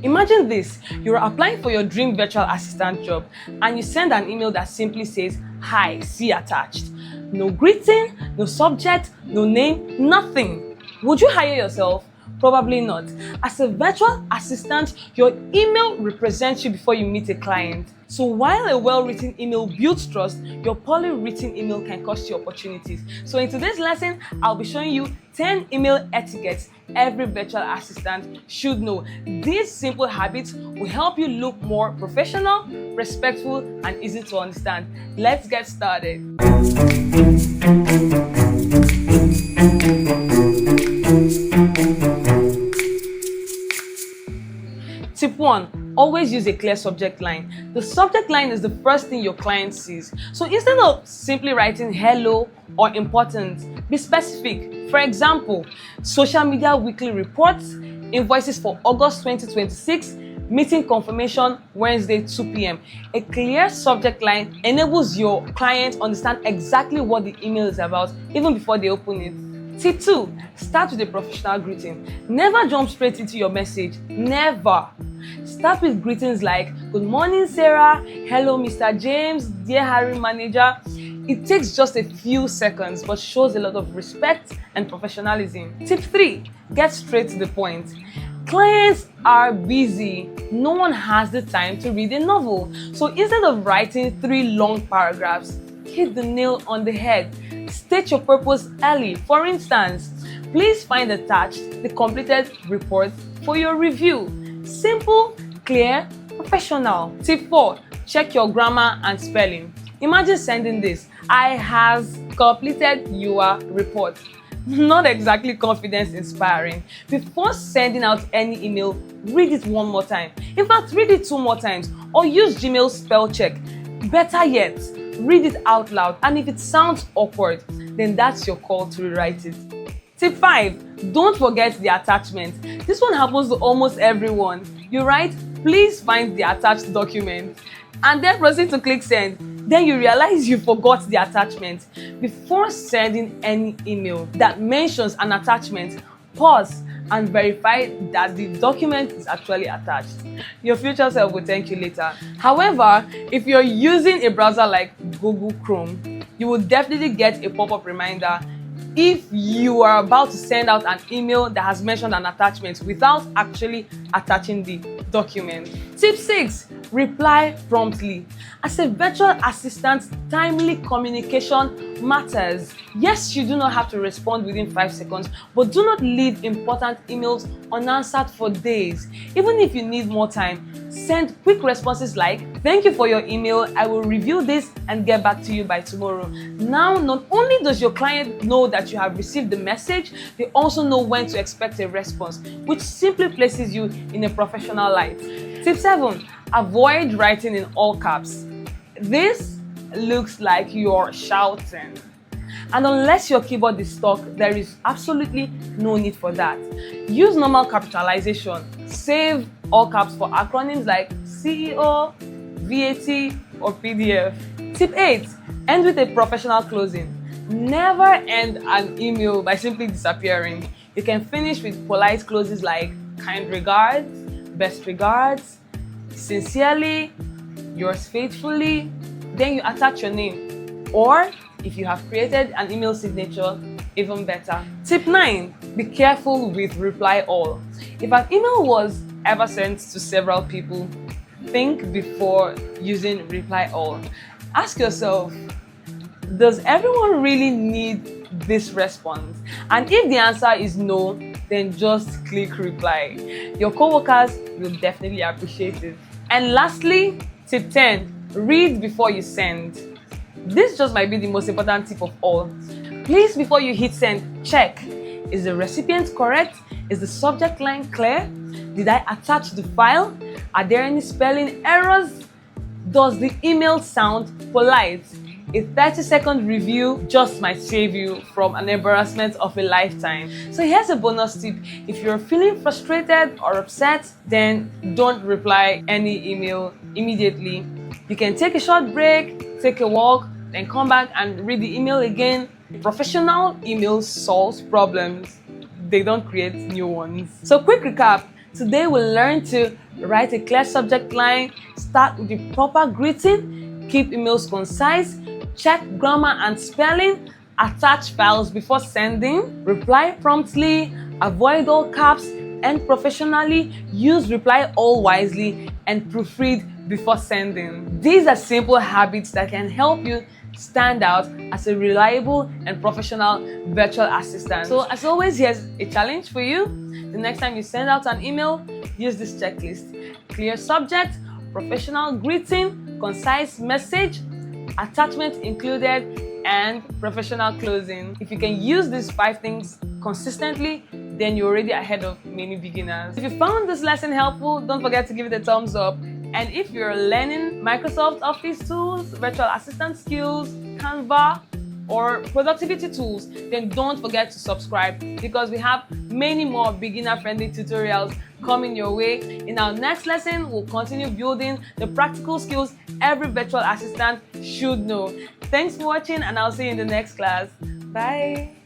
Imagine this, you're applying for your dream virtual assistant job and you send an email that simply says, "Hi, see attached." No greeting, no subject, no name, nothing. Would you hire yourself? Probably not. As a virtual assistant, your email represents you before you meet a client. So while a well-written email builds trust, your poorly written email can cost you opportunities. So in today's lesson, I'll be showing you 10 email etiquettes every virtual assistant should know. These simple habits will help you look more professional, respectful, and easy to understand. Let's get started. Tip 1. Always use a clear subject line. The subject line is the first thing your client sees. So instead of simply writing "hello" or "important," be specific. For example, social media weekly reports, invoices for August 2026, meeting confirmation Wednesday 2 p.m. A clear subject line enables your client to understand exactly what the email is about even before they open it. Tip 2. Start with a professional greeting. Never jump straight into your message. Never. Start with greetings like "Good morning, Sarah," "Hello, Mr. James," "Dear hiring manager." It takes just a few seconds but shows a lot of respect and professionalism. Tip 3. Get straight to the point. Clients are busy. No one has the time to read a novel. So instead of writing 3 long paragraphs, hit the nail on the head. State your purpose early. For instance, please find attached the completed report for your review. Simple, clear, professional. Tip 4. Check your grammar and spelling. Imagine sending this: "I has completed your report." Not exactly confidence inspiring. Before sending out any email, read it one more time. In fact, read it 2 more times or use Gmail spell check. Better yet, read it out loud, and if it sounds awkward, then that's your call to rewrite it. Tip 5. Don't forget the attachment. This one happens to almost everyone. You write, "Please find the attached document," and then proceed to click send. Then you realize you forgot the attachment. Before sending any email that mentions an attachment, pause and verify that the document is actually attached. Your future self will thank you later. However, if you're using a browser like Google Chrome, you will definitely get a pop-up reminder if you are about to send out an email that has mentioned an attachment without actually attaching the document. Tip 6. Reply promptly. As a virtual assistant, timely communication matters. Yes, you do not have to respond within 5 seconds, but do not leave important emails unanswered for days. Even if you need more time, send quick responses like, "Thank you for your email. I will review this and get back to you by tomorrow." Now, not only does your client know that you have received the message, they also know when to expect a response, which simply places you in a professional light. Tip 7. Avoid writing in all caps. This looks like you're shouting. And unless your keyboard is stuck, there is absolutely no need for that. Use normal capitalization. Save all caps for acronyms like CEO, VAT, or PDF. Tip 8. End with a professional closing. Never end an email by simply disappearing. You can finish with polite closes like "Kind regards," "Best regards," "Sincerely," "Yours faithfully." Then you attach your name. Or if you have created an email signature, even better. Tip 9. Be careful with reply all. If an email was ever sent to several people, think before using reply all. Ask yourself, does everyone really need this response? And if the answer is no, then just click reply. Your coworkers will definitely appreciate it. And lastly, tip 10. Read before you send. This just might be the most important tip of all. Please, before you hit send, check. Is the recipient correct? Is the subject line clear? Did I attach the file? Are there any spelling errors? Does the email sound polite? A 30-second review just might save you from an embarrassment of a lifetime. So here's a bonus tip. If you're feeling frustrated or upset, then don't reply any email immediately. You can take a short break, take a walk, then come back and read the email again. Professional emails solve problems. They don't create new ones. So quick recap. Today we'll learn to write a clear subject line, start with the proper greeting, keep emails concise, check grammar and spelling, attach files before sending, reply promptly, avoid all caps, end professionally, use reply all wisely, and proofread before sending. These are simple habits that can help you stand out as a reliable and professional virtual assistant. So as always, here's a challenge for you. The next time you send out an email, use this checklist: clear subject, professional greeting, concise message, attachment included, and professional closing. If you can use these 5 things consistently, then you're already ahead of many beginners. If you found this lesson helpful, don't forget to give it a thumbs up. And if you're learning Microsoft Office tools, virtual assistant skills, Canva, or productivity tools, then don't forget to subscribe, because we have many more beginner-friendly tutorials coming your way. In our next lesson, we'll continue building the practical skills every virtual assistant should know. Thanks for watching, and I'll see you in the next class. Bye.